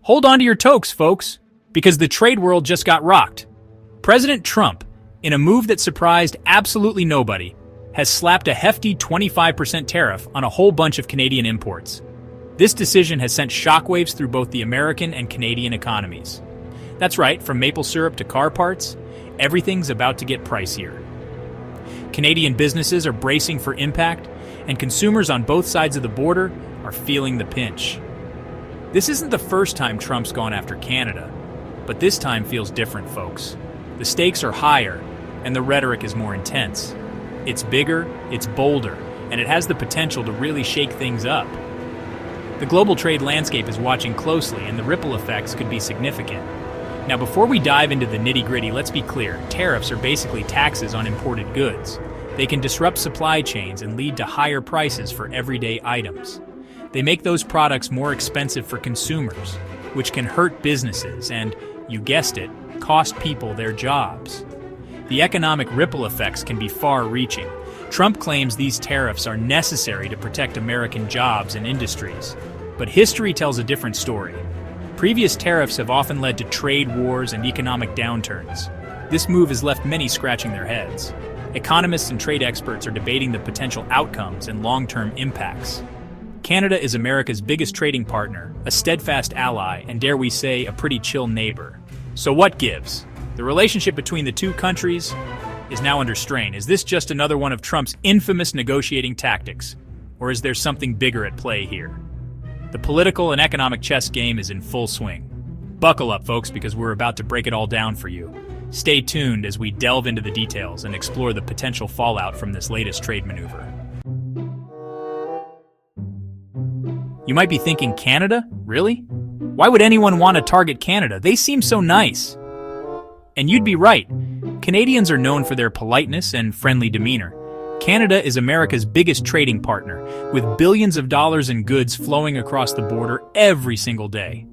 Hold on to your toques, folks, because the trade world just got rocked. President Trump, in a move that surprised absolutely nobody, has slapped a hefty 25% tariff on a whole bunch of Canadian imports. This decision has sent shockwaves through both the American and Canadian economies. That's right, from maple syrup to car parts, everything's about to get pricier. Canadian businesses are bracing for impact, and consumers on both sides of the border are feeling the pinch. This isn't the first time Trump's gone after Canada, but this time feels different, folks. The stakes are higher, and the rhetoric is more intense. It's bigger, it's bolder, and it has the potential to really shake things up. The global trade landscape is watching closely, and the ripple effects could be significant. Now, before we dive into the nitty-gritty, let's be clear. Tariffs are basically taxes on imported goods. They can disrupt supply chains and lead to higher prices for everyday items. They make those products more expensive for consumers, which can hurt businesses and, you guessed it, cost people their jobs. The economic ripple effects can be far-reaching. Trump claims these tariffs are necessary to protect American jobs and industries. But history tells a different story. Previous tariffs have often led to trade wars and economic downturns. This move has left many scratching their heads. Economists and trade experts are debating the potential outcomes and long-term impacts. Canada is America's biggest trading partner, a steadfast ally, and dare we say, a pretty chill neighbor. So what gives? The relationship between the two countries is now under strain. Is this just another one of Trump's infamous negotiating tactics? Or is there something bigger at play here? The political and economic chess game is in full swing. Buckle up, folks, because we're about to break it all down for you. Stay tuned as we delve into the details and explore the potential fallout from this latest trade maneuver. You might be thinking, Canada? Really? Why would anyone want to target Canada? They seem so nice. And you'd be right. Canadians are known for their politeness and friendly demeanor. Canada is America's biggest trading partner, with billions of dollars in goods flowing across the border every single day.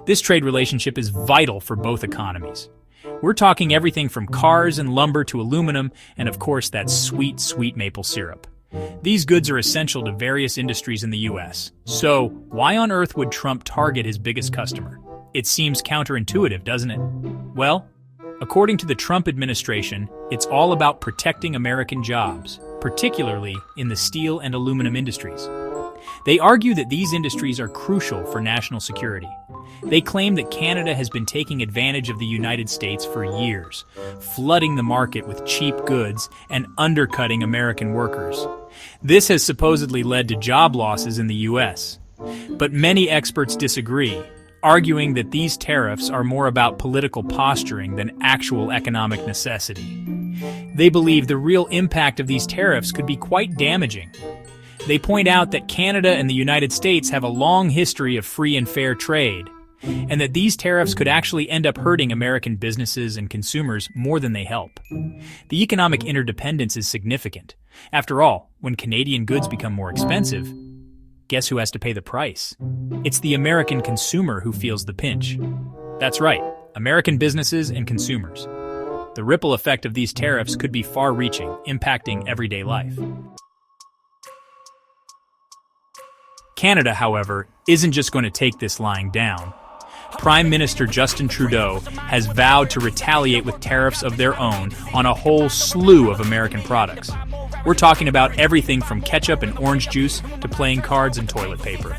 This trade relationship is vital for both economies. We're talking everything from cars and lumber to aluminum, and of course that sweet, sweet maple syrup. These goods are essential to various industries in the U.S. So, why on earth would Trump target his biggest customer? It seems counterintuitive, doesn't it? Well, according to the Trump administration, it's all about protecting American jobs, particularly in the steel and aluminum industries. They argue that these industries are crucial for national security. They claim that Canada has been taking advantage of the United States for years, flooding the market with cheap goods and undercutting American workers. This has supposedly led to job losses in the U.S. But many experts disagree, arguing that these tariffs are more about political posturing than actual economic necessity. They believe the real impact of these tariffs could be quite damaging. They point out that Canada and the United States have a long history of free and fair trade, and that these tariffs could actually end up hurting American businesses and consumers more than they help. The economic interdependence is significant. After all, when Canadian goods become more expensive, guess who has to pay the price? It's the American consumer who feels the pinch. That's right, American businesses and consumers. The ripple effect of these tariffs could be far-reaching, impacting everyday life. Canada, however, isn't just going to take this lying down. Prime Minister Justin Trudeau has vowed to retaliate with tariffs of their own on a whole slew of American products. We're talking about everything from ketchup and orange juice to playing cards and toilet paper.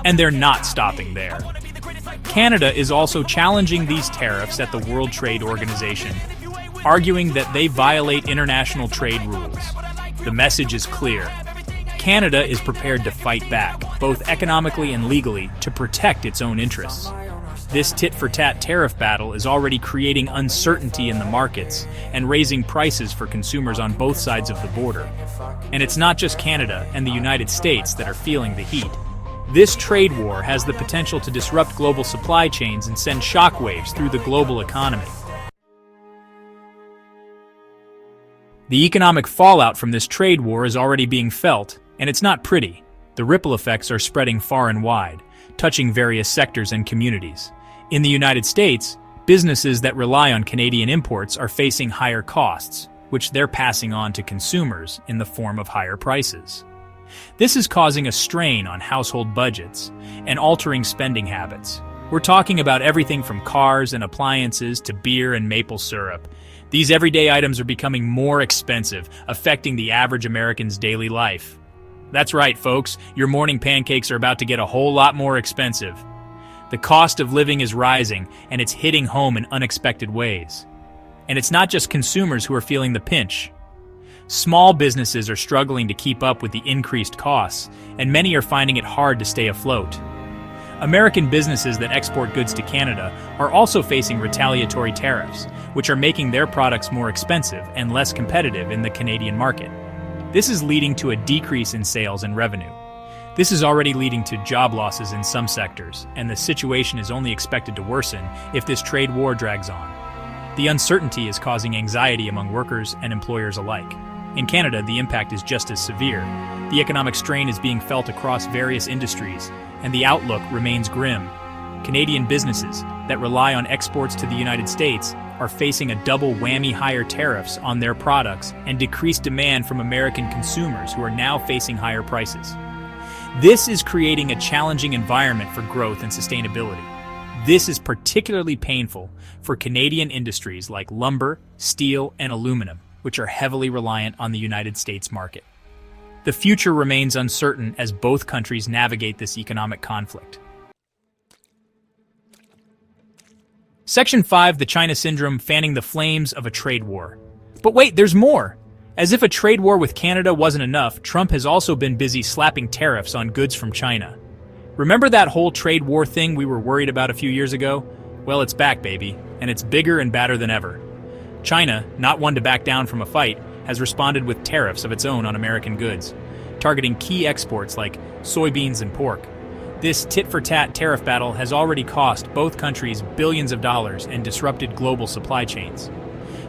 And they're not stopping there. Canada is also challenging these tariffs at the World Trade Organization, arguing that they violate international trade rules. The message is clear. Canada is prepared to fight back, both economically and legally, to protect its own interests. This tit-for-tat tariff battle is already creating uncertainty in the markets and raising prices for consumers on both sides of the border. And it's not just Canada and the United States that are feeling the heat. This trade war has the potential to disrupt global supply chains and send shockwaves through the global economy. The economic fallout from this trade war is already being felt, and it's not pretty. The ripple effects are spreading far and wide, touching various sectors and communities. In the United States, businesses that rely on Canadian imports are facing higher costs, which they're passing on to consumers in the form of higher prices. This is causing a strain on household budgets and altering spending habits. We're talking about everything from cars and appliances to beer and maple syrup. These everyday items are becoming more expensive, affecting the average American's daily life. That's right, folks, your morning pancakes are about to get a whole lot more expensive. The cost of living is rising, and it's hitting home in unexpected ways. And it's not just consumers who are feeling the pinch. Small businesses are struggling to keep up with the increased costs, and many are finding it hard to stay afloat. American businesses that export goods to Canada are also facing retaliatory tariffs, which are making their products more expensive and less competitive in the Canadian market. This is leading to a decrease in sales and revenue. This is already leading to job losses in some sectors, and the situation is only expected to worsen if this trade war drags on. The uncertainty is causing anxiety among workers and employers alike. In Canada, the impact is just as severe. The economic strain is being felt across various industries, and the outlook remains grim. Canadian businesses that rely on exports to the United States are facing a double whammy: higher tariffs on their products and decreased demand from American consumers who are now facing higher prices. This is creating a challenging environment for growth and sustainability. This is particularly painful for Canadian industries like lumber, steel, and aluminum, which are heavily reliant on the United States market. The future remains uncertain as both countries navigate this economic conflict. Section 5, the China Syndrome, fanning the flames of a trade war. But wait, there's more! As if a trade war with Canada wasn't enough, Trump has also been busy slapping tariffs on goods from China. Remember that whole trade war thing we were worried about a few years ago? Well, it's back, baby, and it's bigger and badder than ever. China, not one to back down from a fight, has responded with tariffs of its own on American goods, targeting key exports like soybeans and pork. This tit-for-tat tariff battle has already cost both countries billions of dollars and disrupted global supply chains.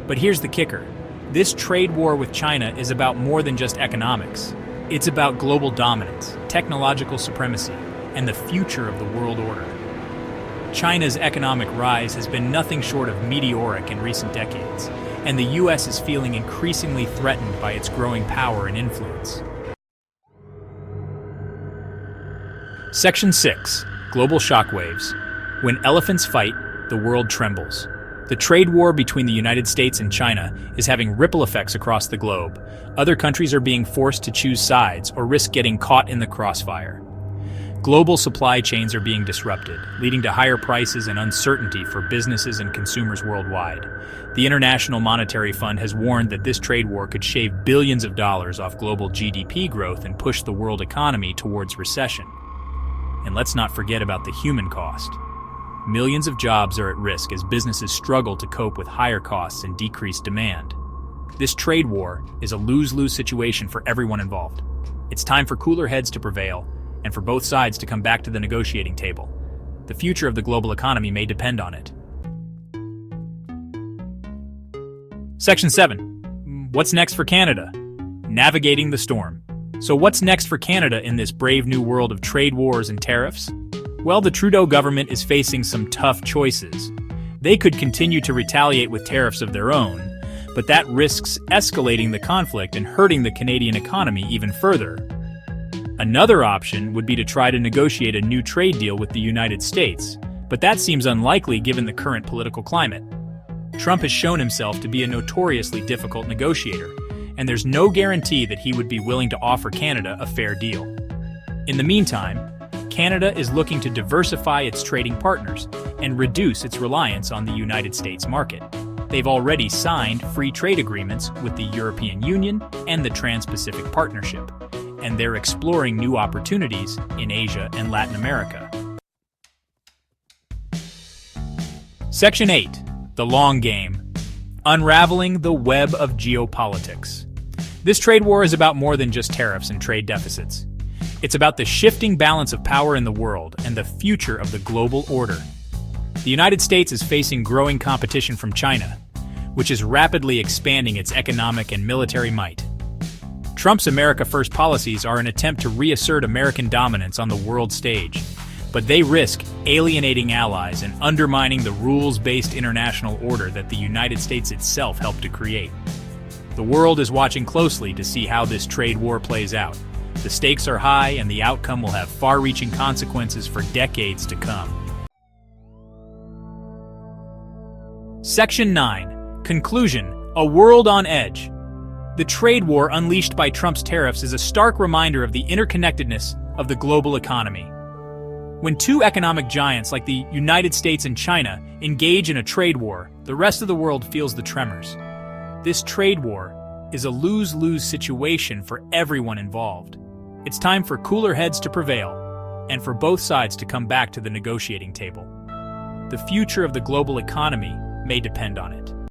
But here's the kicker. This trade war with China is about more than just economics. It's about global dominance, technological supremacy, and the future of the world order. China's economic rise has been nothing short of meteoric in recent decades, and the U.S. is feeling increasingly threatened by its growing power and influence. Section 6. Global shockwaves. When elephants fight, the world trembles. The trade war between the United States and China is having ripple effects across the globe. Other countries are being forced to choose sides or risk getting caught in the crossfire. Global supply chains are being disrupted, leading to higher prices and uncertainty for businesses and consumers worldwide. The International Monetary Fund has warned that this trade war could shave billions of dollars off global GDP growth and push the world economy towards recession. And let's not forget about the human cost. Millions of jobs are at risk as businesses struggle to cope with higher costs and decreased demand. This trade war is a lose-lose situation for everyone involved. It's time for cooler heads to prevail, and for both sides to come back to the negotiating table. The future of the global economy may depend on it. Section 7. What's next for Canada? Navigating the storm. So what's next for Canada in this brave new world of trade wars and tariffs? Well, the Trudeau government is facing some tough choices. They could continue to retaliate with tariffs of their own, but that risks escalating the conflict and hurting the Canadian economy even further. Another option would be to try to negotiate a new trade deal with the United States, but that seems unlikely given the current political climate. Trump has shown himself to be a notoriously difficult negotiator, and there's no guarantee that he would be willing to offer Canada a fair deal. In the meantime, Canada is looking to diversify its trading partners and reduce its reliance on the United States market. They've already signed free trade agreements with the European Union and the Trans-Pacific Partnership, and they're exploring new opportunities in Asia and Latin America. Section 8. The long game. Unraveling the web of geopolitics. This trade war is about more than just tariffs and trade deficits. It's about the shifting balance of power in the world and the future of the global order. The United States is facing growing competition from China, which is rapidly expanding its economic and military might. Trump's America First policies are an attempt to reassert American dominance on the world stage, but they risk alienating allies and undermining the rules-based international order that the United States itself helped to create. The world is watching closely to see how this trade war plays out. The stakes are high, and the outcome will have far-reaching consequences for decades to come. Section 9. Conclusion. A world on edge. The trade war unleashed by Trump's tariffs is a stark reminder of the interconnectedness of the global economy. When two economic giants like the United States and China engage in a trade war, the rest of the world feels the tremors. This trade war is a lose-lose situation for everyone involved. It's time for cooler heads to prevail, and for both sides to come back to the negotiating table. The future of the global economy may depend on it.